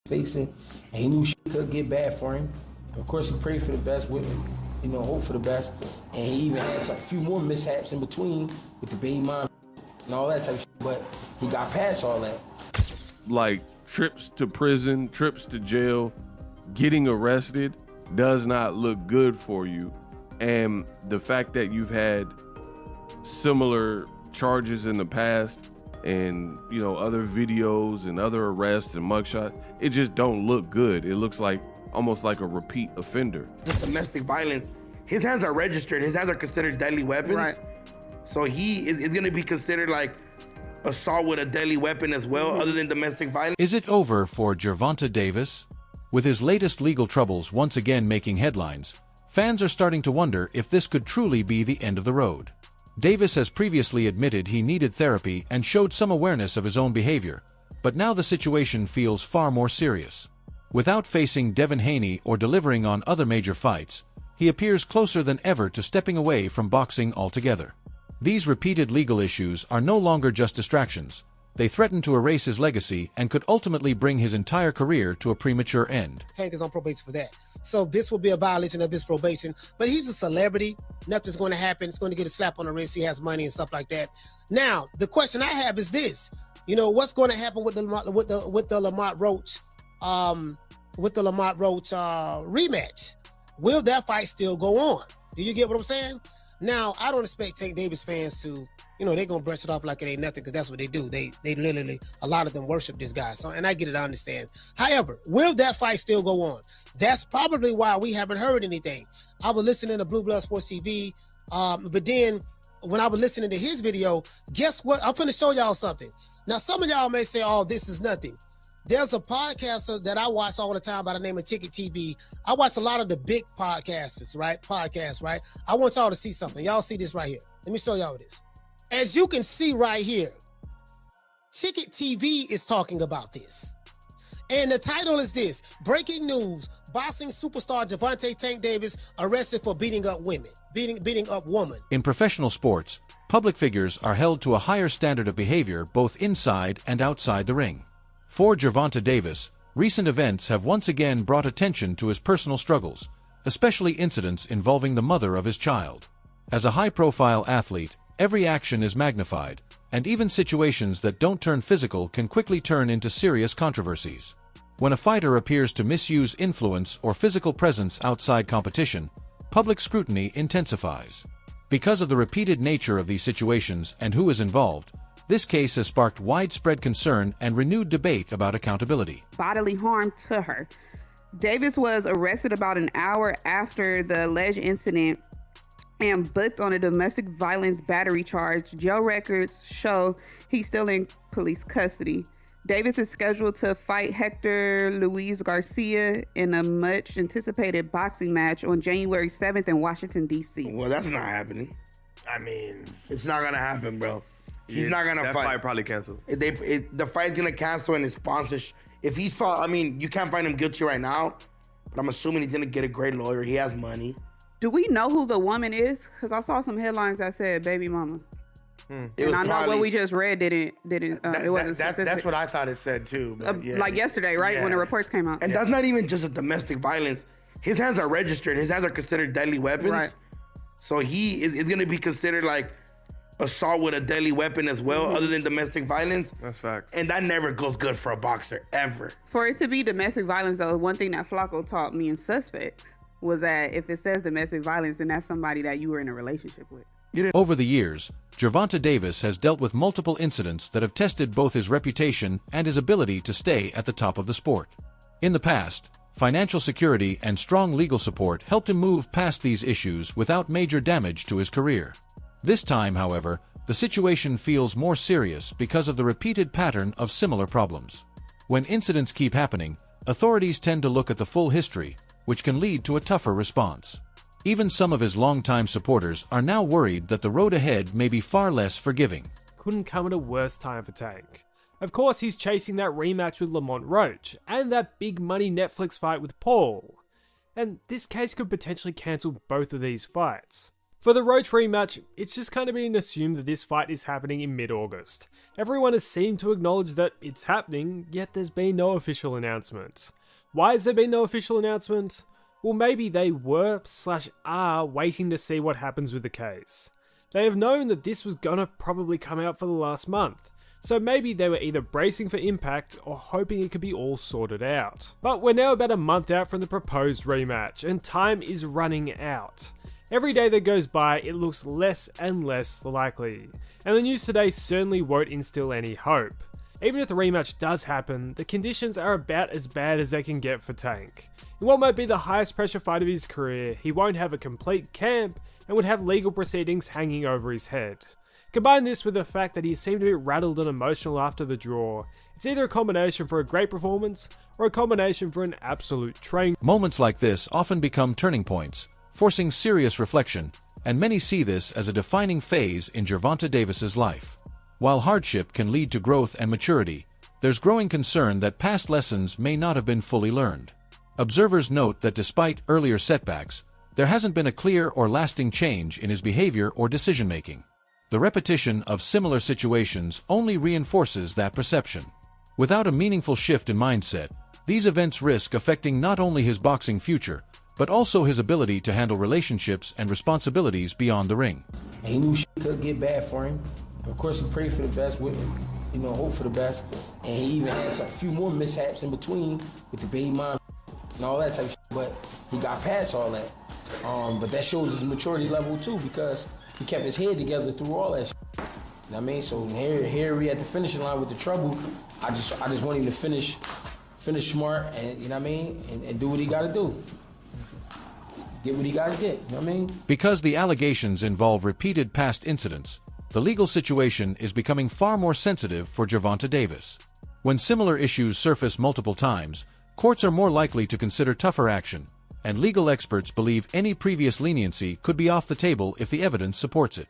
facing, and he knew shit could get bad for him. Of course, he prayed for the best with him, hope for the best. And he even had a few more mishaps in between with the baby mom and all that type of shit, but he got past all that. Like trips to prison, trips to jail, getting arrested does not look good for you. And the fact that you've had similar charges in the past and, other videos and other arrests and mugshots, it just don't look good. It looks like almost like a repeat offender. Just domestic violence. His hands are registered. His hands are considered deadly weapons. Right. So he is going to be considered like assault with a deadly weapon as well, other than domestic violence. Is it over for Gervonta Davis? With his latest legal troubles once again making headlines, fans are starting to wonder if this could truly be the end of the road. Davis has previously admitted he needed therapy and showed some awareness of his own behavior, but now the situation feels far more serious. Without facing Devin Haney or delivering on other major fights, he appears closer than ever to stepping away from boxing altogether. These repeated legal issues are no longer just distractions. They threaten to erase his legacy and could ultimately bring his entire career to a premature end. Tank is on probation for that. So this will be a violation of his probation. But he's a celebrity. Nothing's going to happen. It's going to get a slap on the wrist. He has money and stuff like that. Now, the question I have is this. What's going to happen with the Lamont Roach rematch? Will that fight still go on? Do you get what I'm saying? Now, I don't expect Tank Davis fans to, they're going to brush it off like it ain't nothing, because that's what they do. They literally, a lot of them worship this guy. So, and I get it, I understand. However, will that fight still go on? That's probably why we haven't heard anything. I was listening to Blue Blood Sports TV, but then when I was listening to his video, guess what? I'm going to show y'all something. Now, some of y'all may say, oh, this is nothing. There's a podcaster that I watch all the time by the name of Ticket TV. I watch a lot of the big podcasters, right? Podcasts, right? I want y'all to see something. Y'all see this right here. Let me show y'all this. As you can see right here, Ticket TV is talking about this. And the title is this: Breaking News, Boxing Superstar Gervonta Tank Davis arrested for beating up women, beating up woman. In professional sports, public figures are held to a higher standard of behavior both inside and outside the ring. For Gervonta Davis, recent events have once again brought attention to his personal struggles, especially incidents involving the mother of his child. As a high-profile athlete, every action is magnified, and even situations that don't turn physical can quickly turn into serious controversies. When a fighter appears to misuse influence or physical presence outside competition, public scrutiny intensifies. Because of the repeated nature of these situations and who is involved, this case has sparked widespread concern and renewed debate about accountability. Bodily harm to her. Davis was arrested about an hour after the alleged incident and booked on a domestic violence battery charge. Jail records show he's still in police custody. Davis is scheduled to fight Hector Luis Garcia in a much anticipated boxing match on January 7th in Washington, D.C. Well, that's not happening. I mean, it's not going to happen, bro. He's not going to fight. That fight probably canceled. The fight's going to cancel and his sponsorship. If he's fought, you can't find him guilty right now, but I'm assuming he's going to get a great lawyer. He has money. Do we know who the woman is? Because I saw some headlines that said baby mama. And I know what we just read it wasn't specific. That's what I thought it said too. Yeah. Like yesterday, right? Yeah. When the reports came out. And that's not even just a domestic violence. His hands are registered. His hands are considered deadly weapons. Right. So he is going to be considered like assault with a deadly weapon as well, other than domestic violence. That's facts. And that never goes good for a boxer, ever. For it to be domestic violence, though, one thing that Flacco taught me in Suspect was that if it says domestic violence, then that's somebody that you were in a relationship with. Over the years, Gervonta Davis has dealt with multiple incidents that have tested both his reputation and his ability to stay at the top of the sport. In the past, financial security and strong legal support helped him move past these issues without major damage to his career. This time, however, the situation feels more serious because of the repeated pattern of similar problems. When incidents keep happening, authorities tend to look at the full history, which can lead to a tougher response. Even some of his longtime supporters are now worried that the road ahead may be far less forgiving. Couldn't come at a worse time for Tank. Of course, he's chasing that rematch with Lamont Roach, and that big money Netflix fight with Paul. And this case could potentially cancel both of these fights. For the Roach rematch, it's just kind of been assumed that this fight is happening in mid-August. Everyone has seemed to acknowledge that it's happening, yet there's been no official announcement. Why has there been no official announcement? Well, maybe they were/are waiting to see what happens with the case. They have known that this was gonna probably come out for the last month, so maybe they were either bracing for impact or hoping it could be all sorted out. But we're now about a month out from the proposed rematch, and time is running out. Every day that goes by, it looks less and less likely, and the news today certainly won't instill any hope. Even if the rematch does happen, the conditions are about as bad as they can get for Tank. In what might be the highest pressure fight of his career, he won't have a complete camp and would have legal proceedings hanging over his head. Combine this with the fact that he seemed a bit rattled and emotional after the draw, it's either a combination for a great performance or a combination for an absolute train. Moments like this often become turning points, forcing serious reflection, and many see this as a defining phase in Gervonta Davis's life. While hardship can lead to growth and maturity, there's growing concern that past lessons may not have been fully learned. Observers note that despite earlier setbacks, there hasn't been a clear or lasting change in his behavior or decision-making. The repetition of similar situations only reinforces that perception. Without a meaningful shift in mindset, these events risk affecting not only his boxing future, but also his ability to handle relationships and responsibilities beyond the ring. And he knew shit could get bad for him. Of course, he prayed for the best with him, hope for the best. And he even had a few more mishaps in between with the baby mom and all that type of shit. But he got past all that. But that shows his maturity level too, because he kept his head together through all that shit. You know what I mean? So here we at the finishing line with the trouble. I just want him to finish smart and, you know what I mean, and do what he gotta do. Get what he gotta get, you know what I mean? Because the allegations involve repeated past incidents, the legal situation is becoming far more sensitive for Gervonta Davis. When similar issues surface multiple times, courts are more likely to consider tougher action, and legal experts believe any previous leniency could be off the table if the evidence supports it.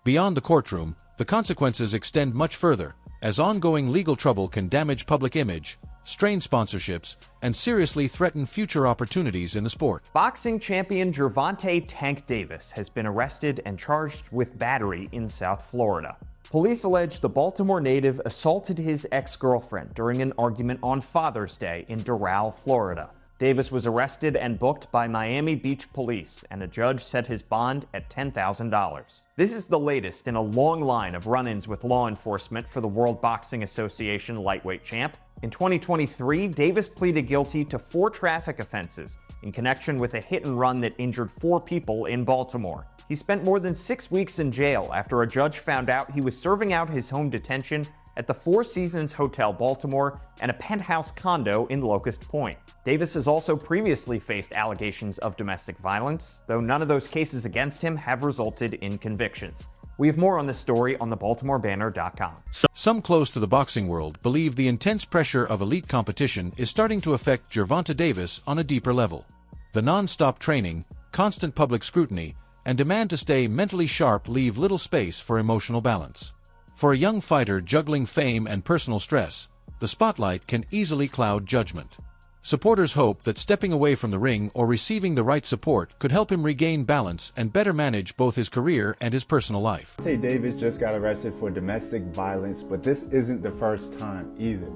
Beyond the courtroom, the consequences extend much further, as ongoing legal trouble can damage public image, strain sponsorships, and seriously threaten future opportunities in the sport. Boxing champion Gervonta "Tank" Davis has been arrested and charged with battery in South Florida. Police allege the Baltimore native assaulted his ex-girlfriend during an argument on Father's Day in Doral, Florida. Davis was arrested and booked by Miami Beach police, and a judge set his bond at $10,000. This is the latest in a long line of run-ins with law enforcement for the World Boxing Association lightweight champ. In 2023, Davis pleaded guilty to 4 traffic offenses in connection with a hit-and-run that injured 4 people in Baltimore. He spent more than 6 weeks in jail after a judge found out he was serving out his home detention at the Four Seasons Hotel Baltimore and a penthouse condo in Locust Point. Davis has also previously faced allegations of domestic violence, though none of those cases against him have resulted in convictions. We have more on this story on thebaltimorebanner.com. Some close to the boxing world believe the intense pressure of elite competition is starting to affect Gervonta Davis on a deeper level. The non-stop training, constant public scrutiny, and demand to stay mentally sharp leave little space for emotional balance. For a young fighter juggling fame and personal stress, the spotlight can easily cloud judgment. Supporters hope that stepping away from the ring or receiving the right support could help him regain balance and better manage both his career and his personal life. Gervonta Davis just got arrested for domestic violence, but this isn't the first time either.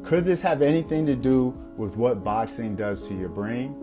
Could this have anything to do with what boxing does to your brain?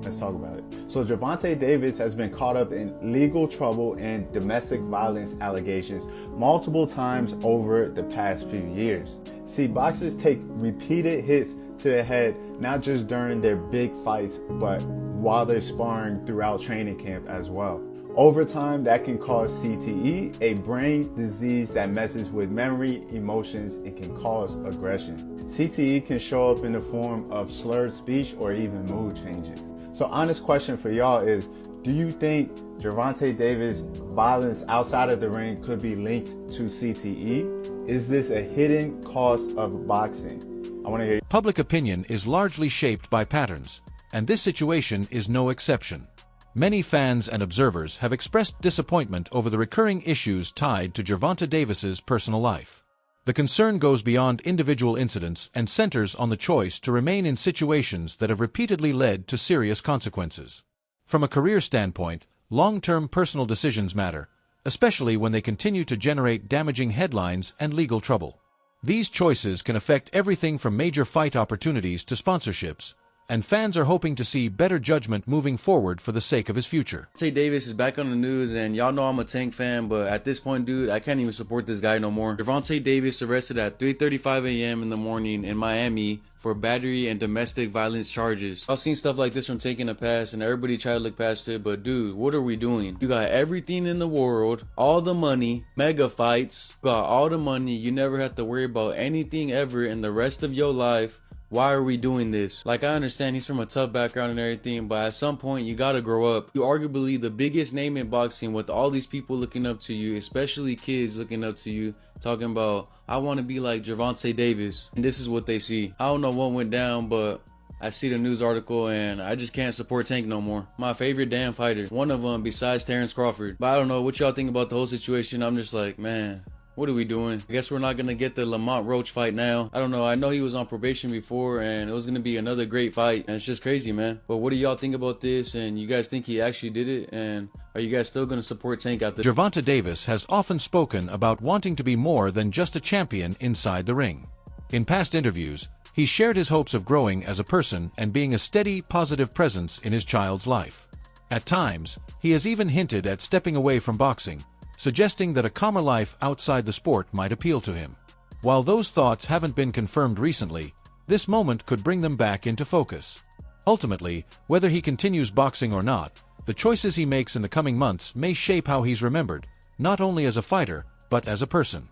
Let's talk about it. So Gervonta Davis has been caught up in legal trouble and domestic violence allegations multiple times over the past few years. See, boxers take repeated hits to the head, not just during their big fights, but while they're sparring throughout training camp as well. Over time, that can cause CTE, a brain disease that messes with memory, emotions, and can cause aggression. CTE can show up in the form of slurred speech or even mood changes. So honest question for y'all is, do you think Gervonta Davis' violence outside of the ring could be linked to CTE? Is this a hidden cost of boxing? I want to hear. Public opinion is largely shaped by patterns, and this situation is no exception. Many fans and observers have expressed disappointment over the recurring issues tied to Gervonta Davis's personal life. The concern goes beyond individual incidents and centers on the choice to remain in situations that have repeatedly led to serious consequences. From a career standpoint, long-term personal decisions matter, especially when they continue to generate damaging headlines and legal trouble. These choices can affect everything from major fight opportunities to sponsorships, and fans are hoping to see better judgment moving forward for the sake of his future. Gervonta Davis is back on the news, and y'all know I'm a Tank fan, but at this point, dude, I can't even support this guy no more. Gervonta Davis arrested at 3:35 a.m. in the morning in Miami for battery and domestic violence charges. I've seen stuff like this from Tank in the past, and everybody try to look past it, but dude, what are we doing? You got everything in the world, all the money, mega fights, you got all the money, you never have to worry about anything ever in the rest of your life. Why are we doing this? Like, I understand he's from a tough background and everything, but at some point you gotta grow up. You're arguably the biggest name in boxing with all these people looking up to you, especially kids looking up to you, talking about, I want to be like Gervonta Davis. And this is what they see. I don't know what went down, but I see the news article and I just can't support Tank no more. My favorite damn fighter. One of them besides Terrence Crawford. But I don't know what y'all think about the whole situation. I'm just like, man, what are we doing? I guess we're not going to get the Lamont Roach fight now. I don't know. I know he was on probation before and it was going to be another great fight. And it's just crazy, man. But what do y'all think about this? And you guys think he actually did it? And are you guys still going to support Tank out there? Gervonta Davis has often spoken about wanting to be more than just a champion inside the ring. In past interviews, he shared his hopes of growing as a person and being a steady, positive presence in his child's life. At times, he has even hinted at stepping away from boxing, suggesting that a calmer life outside the sport might appeal to him. While those thoughts haven't been confirmed recently, this moment could bring them back into focus. Ultimately, whether he continues boxing or not, the choices he makes in the coming months may shape how he's remembered, not only as a fighter, but as a person.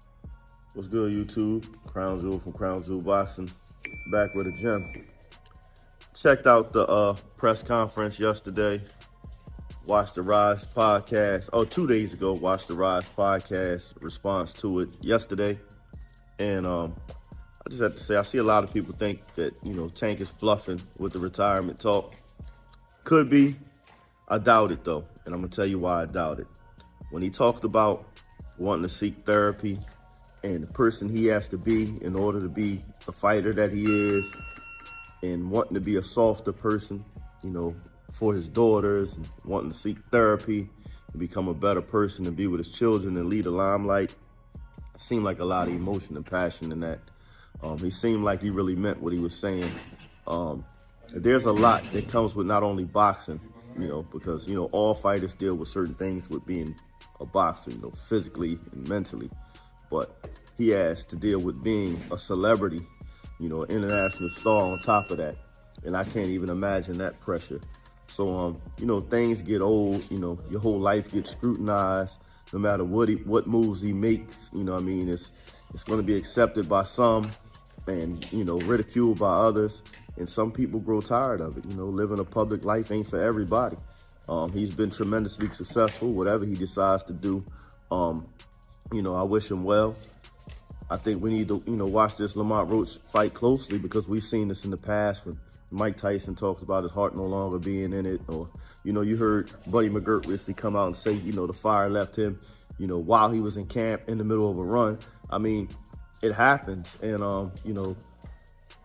What's good, YouTube? Crown Jewel from Crown Jewel Boxing, back with a gem. Checked out the press conference yesterday. Watched the Rise podcast, 2 days ago, watched the Rise podcast response to it yesterday. And I just have to say, I see a lot of people think that, Tank is bluffing with the retirement talk. Could be. I doubt it, though. And I'm going to tell you why I doubt it. When he talked about wanting to seek therapy and the person he has to be in order to be the fighter that he is and wanting to be a softer person, for his daughters and wanting to seek therapy and become a better person and be with his children and lead the limelight. It seemed like a lot of emotion and passion in that. He seemed like he really meant what he was saying. There's a lot that comes with not only boxing, because, all fighters deal with certain things with being a boxer, physically and mentally. But he has to deal with being a celebrity, an international star on top of that. And I can't even imagine that pressure. So, things get old, your whole life gets scrutinized, no matter what moves he makes, it's going to be accepted by some and, ridiculed by others. And some people grow tired of it, living a public life ain't for everybody. He's been tremendously successful, whatever he decides to do. I wish him well. I think we need to, watch this Lamont Roach fight closely because we've seen this in the past when Mike Tyson talks about his heart no longer being in it, or, you heard Buddy McGirt recently come out and say, the fire left him, while he was in camp in the middle of a run. I mean, it happens, and,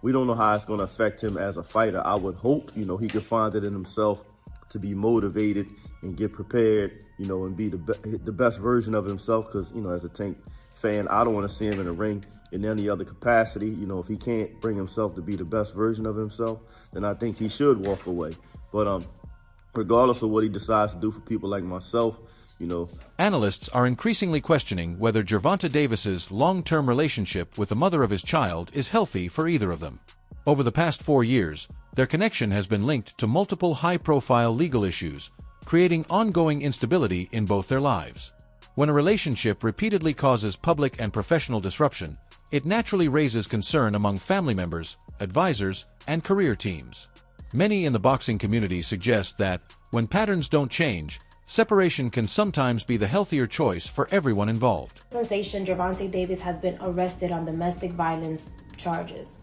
we don't know how it's going to affect him as a fighter. I would hope, he could find it in himself to be motivated and get prepared, and be the best version of himself, because, as a Tank fan, I don't want to see him in the ring in any other capacity. If he can't bring himself to be the best version of himself, then I think he should walk away. But regardless of what he decides to do for people like myself, Analysts are increasingly questioning whether Gervonta Davis's long-term relationship with the mother of his child is healthy for either of them. Over the past 4 years, their connection has been linked to multiple high-profile legal issues, creating ongoing instability in both their lives. When a relationship repeatedly causes public and professional disruption, it naturally raises concern among family members, advisors, and career teams. Many in the boxing community suggest that, when patterns don't change, separation can sometimes be the healthier choice for everyone involved. Sensation Gervonta Davis has been arrested on domestic violence charges.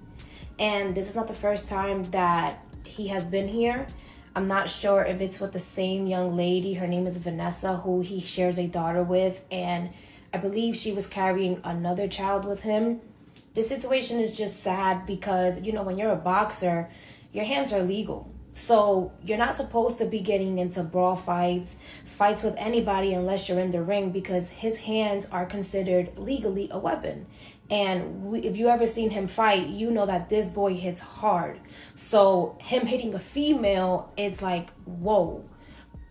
And this is not the first time that he has been here. I'm not sure if it's with the same young lady. Her name is Vanessa, who he shares a daughter with. And I believe she was carrying another child with him. This situation is just sad because, when you're a boxer, your hands are legal. So you're not supposed to be getting into brawl fights with anybody unless you're in the ring, because his hands are considered legally a weapon. And if you ever seen him fight, you know that this boy hits hard. So him hitting a female, it's like, whoa.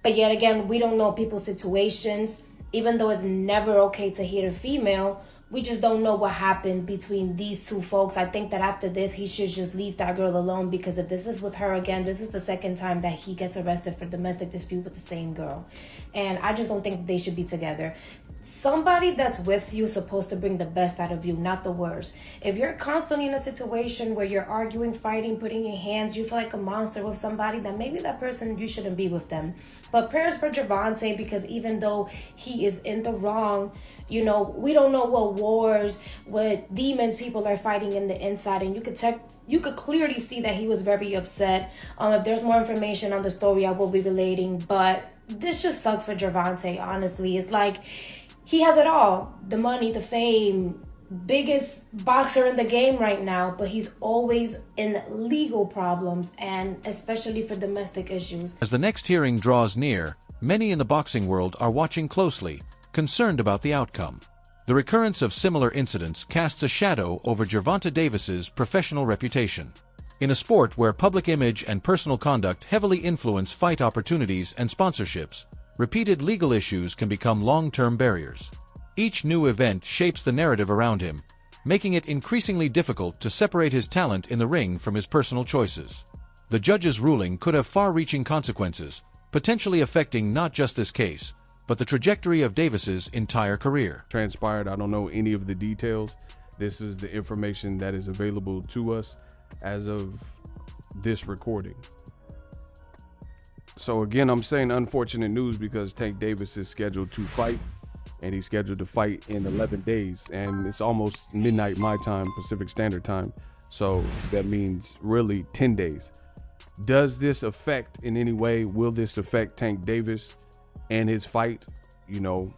But yet again, we don't know people's situations. Even though it's never okay to hit a female, we just don't know what happened between these two folks. I think that after this, he should just leave that girl alone, because if this is with her again, this is the second time that he gets arrested for domestic dispute with the same girl. And I just don't think they should be together. Somebody that's with you is supposed to bring the best out of you, not the worst. If you're constantly in a situation where you're arguing, fighting, putting your hands, you feel like a monster with somebody, then maybe that person, you shouldn't be with them. But prayers for Gervonta, because even though he is in the wrong, you know, we don't know what wars, what demons people are fighting in the inside. And you could clearly see that he was very upset. If there's more information on the story, I will be relating. But this just sucks for Gervonta, honestly. It's like he has it all. The money, the fame, biggest boxer in the game right now, but he's always in legal problems, and especially for domestic issues. As the next hearing draws near, many in the boxing world are watching closely, concerned about the outcome. The recurrence of similar incidents casts a shadow over Gervonta Davis's professional reputation. In a sport where public image and personal conduct heavily influence fight opportunities and sponsorships, repeated legal issues can become long-term barriers. Each new event shapes the narrative around him, making it increasingly difficult to separate his talent in the ring from his personal choices. The judge's ruling could have far-reaching consequences, potentially affecting not just this case, but the trajectory of Davis's entire career. Transpired, I don't know any of the details. This is the information that is available to us as of this recording. So again, I'm saying unfortunate news because Tank Davis is scheduled to fight, and he's scheduled to fight in 11 days, and it's almost midnight my time, Pacific Standard Time. So that means really 10 days. Does this affect in any way? Will this affect Tank Davis and his fight? You know,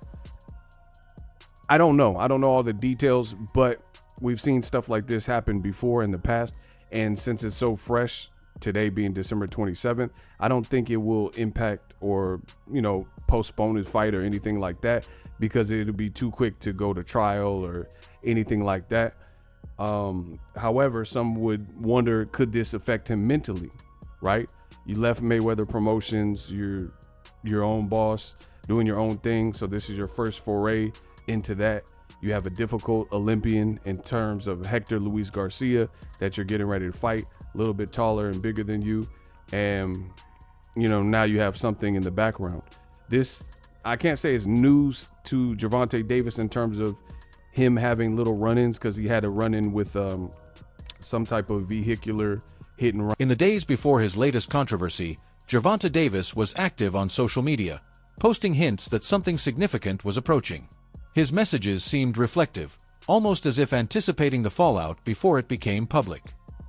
I don't know. I don't know all the details, but we've seen stuff like this happen before in the past. And since it's so fresh, today being December 27th, I don't think it will impact or, you know, postpone his fight or anything like that, because it'll be too quick to go to trial or anything like that. However, some would wonder, could this affect him mentally, right? You left Mayweather Promotions, you're your own boss, doing your own thing. So this is your first foray into that. You have a difficult Olympian in terms of Hector Luis Garcia that you're getting ready to fight, a little bit taller and bigger than you. And, you know, now you have something in the background. This, I can't say it's news to Gervonta Davis in terms of him having little run-ins, because he had a run-in with some type of vehicular hit and run. In the days before his latest controversy, Gervonta Davis was active on social media, posting hints that something significant was approaching. His messages seemed reflective, almost as if anticipating the fallout before it became public.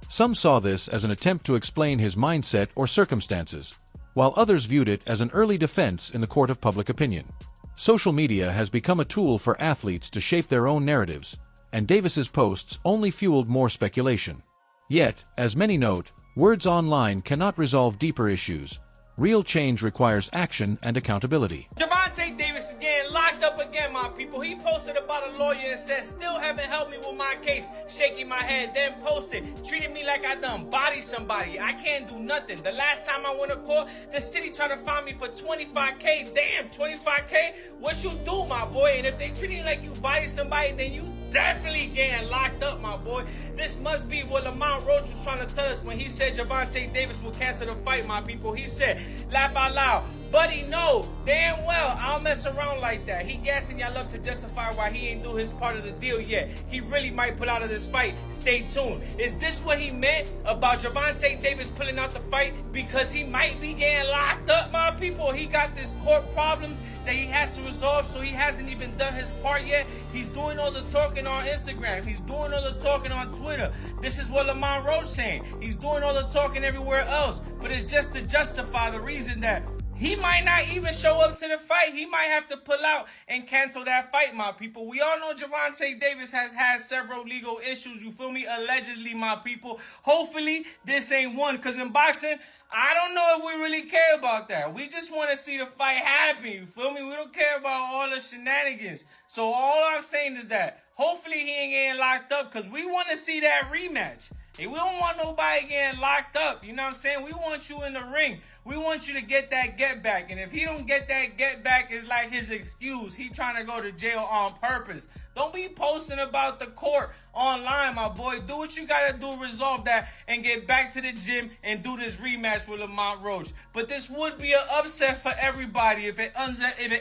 Some saw this as an attempt to explain his mindset or circumstances, while others viewed it as an early defense in the court of public opinion. Social media has become a tool for athletes to shape their own narratives, and Davis's posts only fueled more speculation. Yet, as many note, words online cannot resolve deeper issues. Real change requires action and accountability. Gervonta Davis is getting locked up again, my people. He posted about a lawyer and said, still haven't helped me with my case. Shaking my head, then posted, treated me like I done bodied somebody. I can't do nothing. The last time I went to court, the city tried to find me for $25K. Damn, $25K? What you do, my boy? And if they treat you like you bodied somebody, then you definitely getting locked up, my boy. This must be what Lamont Roach was trying to tell us when he said Gervonta Davis will cancel the fight, my people. He said, laugh out loud. Buddy, no, damn well, I don't mess around like that. He gassing y'all up to justify why he ain't do his part of the deal yet. He really might pull out of this fight. Stay tuned. Is this what he meant about Gervonta Davis pulling out the fight? Because he might be getting locked up, my people. He got this court problems that he has to resolve, so he hasn't even done his part yet. He's doing all the talking on Instagram. He's doing all the talking on Twitter. This is what Lamont Roach saying. He's doing all the talking everywhere else, but it's just to justify the reason that he might not even show up to the fight. He might have to pull out and cancel that fight, my people. We all know Gervonta Davis has had several legal issues, you feel me? Allegedly, my people. Hopefully, this ain't one, because in boxing, I don't know if we really care about that. We just want to see the fight happen, you feel me? We don't care about all the shenanigans. So all I'm saying is that hopefully he ain't getting locked up, because we want to see that rematch. Hey, we don't want nobody getting locked up. You know what I'm saying? We want you in the ring. We want you to get that get back. And if he don't get that get back, it's like his excuse. He trying to go to jail on purpose. Don't be posting about the court online, my boy. Do what you gotta do, resolve that, and get back to the gym and do this rematch with Lamont Roach. But this would be an upset for everybody if it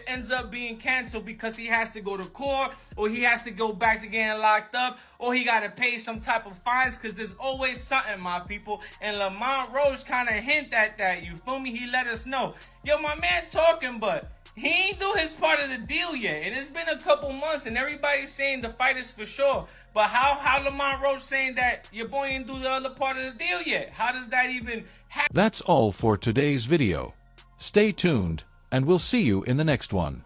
ends up being canceled because he has to go to court, or he has to go back to getting locked up, or he gotta pay some type of fines, because there's always something, my people. And Lamont Roach kind of hint at that, you feel me? He let us know. Yo, my man talking, but he ain't do his part of the deal yet. And it's been a couple months, and everybody's saying the fight is for sure. But how Lamont Roach saying that your boy ain't do the other part of the deal yet? How does that even happen? That's all for today's video. Stay tuned, and we'll see you in the next one.